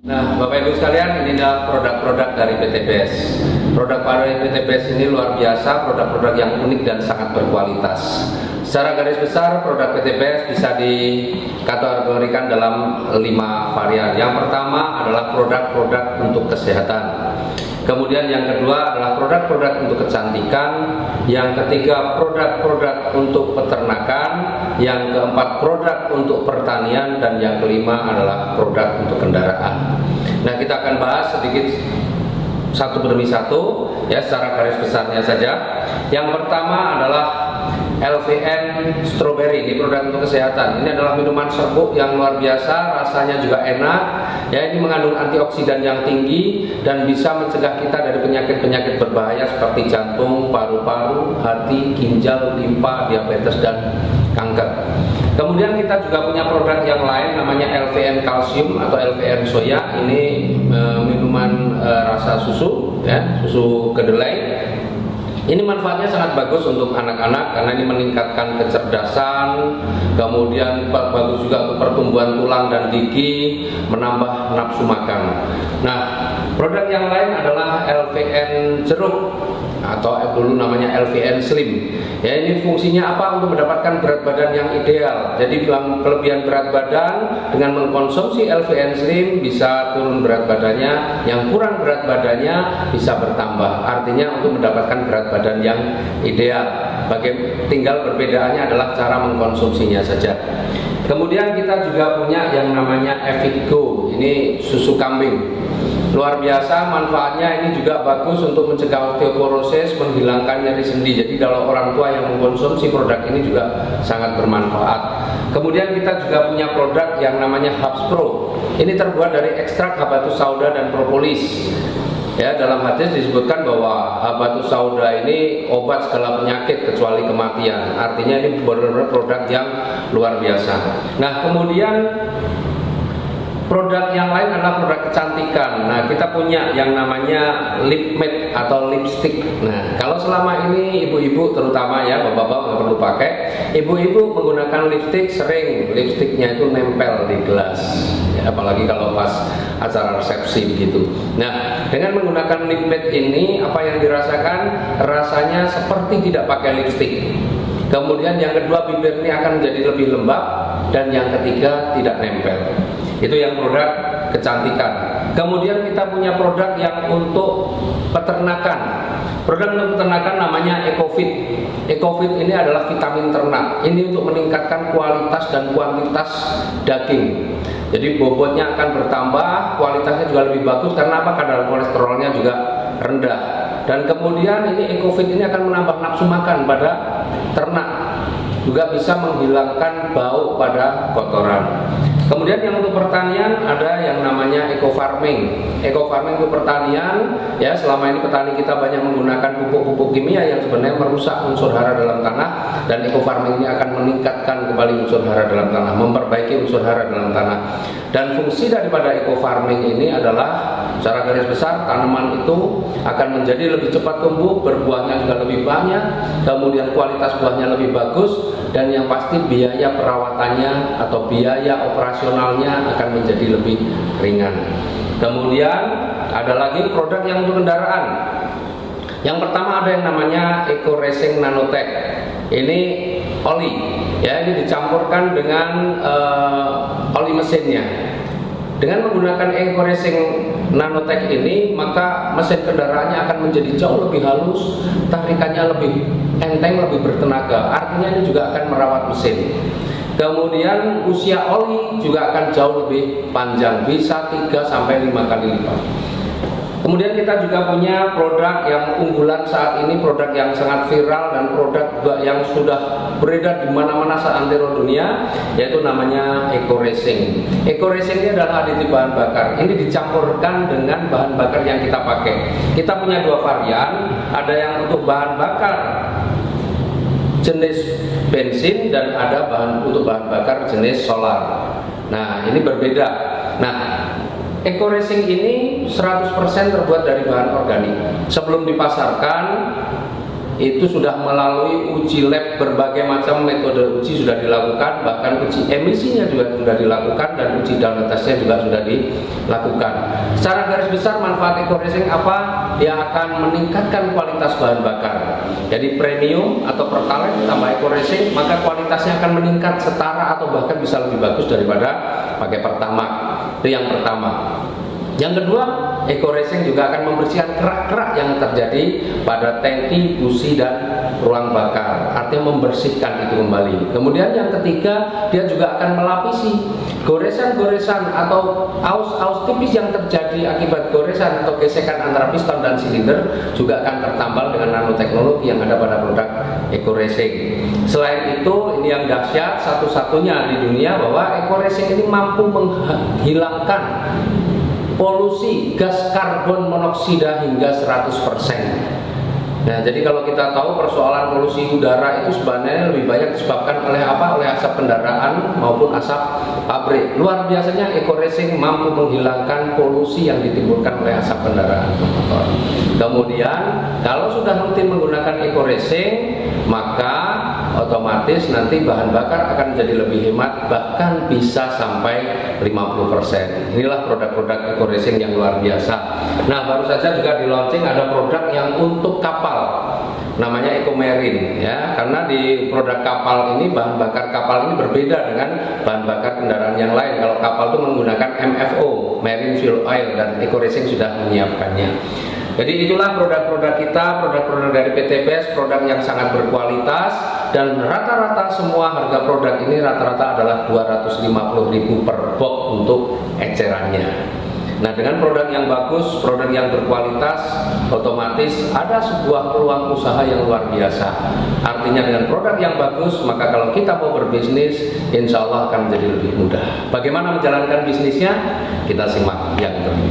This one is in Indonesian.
Nah, Bapak Ibu sekalian, ini adalah produk-produk dari PT BES. Produk dari PT BES ini luar biasa, produk-produk yang unik dan sangat berkualitas. Secara garis besar, produk PT BES bisa dikategorikan dalam 5 varian. Yang pertama adalah produk-produk untuk kesehatan. Kemudian yang kedua adalah produk-produk untuk kecantikan. Yang ketiga produk-produk untuk peternakan. Yang keempat produk untuk pertanian. Dan yang kelima adalah produk untuk kendaraan. Nah, kita akan bahas sedikit satu demi satu ya, secara garis besarnya saja. Yang pertama adalah LVN Strawberry, ini produk untuk kesehatan. Ini adalah minuman serbuk yang luar biasa, rasanya juga enak. Ya, ini mengandung antioksidan yang tinggi dan bisa mencegah kita dari penyakit-penyakit berbahaya seperti jantung, paru-paru, hati, ginjal, limpa, diabetes dan kanker. Kemudian kita juga punya produk yang lain namanya LVN Calcium atau LVN Soya. Ini minuman rasa susu, ya, susu kedelai. Ini manfaatnya sangat bagus untuk anak-anak karena ini meningkatkan kecerdasan, kemudian bagus juga untuk pertumbuhan tulang dan gigi, menambah nafsu makan. Nah, produk yang lain adalah LVN jeruk atau dulu namanya LVN Slim. Ya, ini fungsinya apa? Untuk mendapatkan berat badan yang ideal. Jadi kelebihan berat badan dengan mengkonsumsi LVN Slim bisa turun berat badannya, yang kurang berat badannya bisa bertambah. Artinya untuk mendapatkan berat badan yang ideal. Tinggal perbedaannya adalah cara mengkonsumsinya saja. Kemudian kita juga punya yang namanya Evigo. Ini susu kambing. Luar biasa manfaatnya, ini juga bagus untuk mencegah osteoporosis, menghilangkan nyeri sendi. Jadi kalau orang tua yang mengkonsumsi produk ini juga sangat bermanfaat. Kemudian kita juga punya produk yang namanya Hubs Pro. Ini terbuat dari ekstrak habatus sauda dan propolis. Ya, dalam hadis disebutkan bahwa habatus sauda ini obat segala penyakit kecuali kematian. Artinya ini benar-benar produk yang luar biasa. Nah, kemudian produk yang lain adalah produk kecantikan. Nah, kita punya yang namanya lip matte atau lipstick. Nah, kalau selama ini ibu-ibu terutama ya, bapak-bapak nggak perlu pakai. Ibu-ibu menggunakan lipstick, sering lipsticknya itu nempel di gelas. Ya, apalagi kalau pas acara resepsi begitu. Nah, dengan menggunakan lip matte ini, apa yang dirasakan? Rasanya seperti tidak pakai lipstick. Kemudian yang kedua, bibir ini akan menjadi lebih lembab, dan yang ketiga tidak nempel. Itu yang produk kecantikan. Kemudian kita punya produk yang untuk peternakan. Produk untuk peternakan namanya EcoFit. EcoFit ini adalah vitamin ternak. Ini untuk meningkatkan kualitas dan kuantitas daging. Jadi bobotnya akan bertambah, kualitasnya juga lebih bagus karena apa? Kadar kolesterolnya juga rendah. Dan kemudian ini EcoFit ini akan menambah nafsu makan pada ternak. Juga bisa menghilangkan bau pada kotoran. Kemudian yang untuk pertanian ada yang namanya eco farming. Eco farming itu pertanian, ya, selama ini petani kita banyak menggunakan pupuk-pupuk kimia yang sebenarnya merusak unsur hara dalam tanah, dan eco farming ini akan meningkatkan kembali unsur hara dalam tanah, memperbaiki unsur hara dalam tanah. Dan fungsi daripada eco farming ini adalah secara garis besar tanaman itu akan menjadi lebih cepat tumbuh, berbuahnya juga lebih banyak, kemudian kualitas buahnya lebih bagus, dan yang pasti biaya perawatannya atau biaya operasionalnya akan menjadi lebih ringan. Kemudian ada lagi produk yang untuk kendaraan. Yang pertama ada yang namanya Eco Racing Nanotech. Ini oli, ya, ini dicampurkan dengan oli mesinnya. Dengan menggunakan Eco Racing Nanotech ini, maka mesin kendaraannya akan menjadi jauh lebih halus, tarikannya lebih enteng, lebih bertenaga. Artinya ini juga akan merawat mesin. Kemudian usia oli juga akan jauh lebih panjang, bisa 3-5 kali lipat. Kemudian kita juga punya produk yang unggulan saat ini, produk yang sangat viral dan produk juga yang sudah beredar di mana-mana seantero dunia, yaitu namanya Eco Racing. Eco Racing ini adalah aditif bahan bakar. Ini dicampurkan dengan bahan bakar yang kita pakai. Kita punya 2 varian, ada yang untuk bahan bakar jenis bensin dan ada untuk bahan bakar jenis solar. Nah, ini berbeda. Nah, Eco Racing ini 100% terbuat dari bahan organik. Sebelum dipasarkan itu sudah melalui uji lab, berbagai macam metode uji sudah dilakukan, bahkan uji emisinya juga sudah dilakukan, dan uji down testnya juga sudah dilakukan. Secara garis besar manfaat eco racing apa? Dia akan meningkatkan kualitas bahan bakar. Jadi premium atau pertalite tambah eco racing, maka kualitasnya akan meningkat setara atau bahkan bisa lebih bagus daripada pakai pertamax. Itu yang pertama. Yang kedua, eco racing juga akan membersihkan kerak-kerak yang terjadi pada tangki, busi, dan ruang bakar. Artinya membersihkan itu kembali. Kemudian yang ketiga, dia juga akan melapisi goresan-goresan atau aus-aus tipis yang terjadi akibat goresan atau gesekan antara piston dan silinder, juga akan tertambal dengan nanoteknologi yang ada pada produk eco racing. Selain itu, ini yang dahsyat, satu-satunya di dunia bahwa eco racing ini mampu menghilangkan polusi gas karbon monoksida hingga 100%. Nah, jadi kalau kita tahu persoalan polusi udara itu sebenarnya lebih banyak disebabkan oleh apa? Oleh asap kendaraan maupun asap pabrik. Luar biasanya eco racing mampu menghilangkan polusi yang ditimbulkan oleh asap kendaraan motor. Kemudian kalau sudah rutin menggunakan eco racing, maka otomatis nanti bahan bakar akan menjadi lebih hemat, bahkan bisa sampai 50%. Inilah produk-produk eco racing yang luar biasa. Nah, baru saja juga di launching ada produk yang untuk kapal, namanya Eco Marine ya, karena di produk kapal ini bahan bakar kapal ini berbeda dengan bahan bakar kendaraan yang lain. Kalau kapal itu menggunakan MFO, Marine Fuel Oil, dan Eco Racing sudah menyiapkannya. Jadi itulah produk-produk kita, produk-produk dari PTPS, produk yang sangat berkualitas, dan rata-rata semua harga produk ini rata-rata adalah 250.000 per box untuk ecerannya. Nah, dengan produk yang bagus, produk yang berkualitas, otomatis ada sebuah peluang usaha yang luar biasa. Artinya dengan produk yang bagus, maka kalau kita mau berbisnis, insya Allah akan menjadi lebih mudah. Bagaimana menjalankan bisnisnya? Kita simak yang berikut.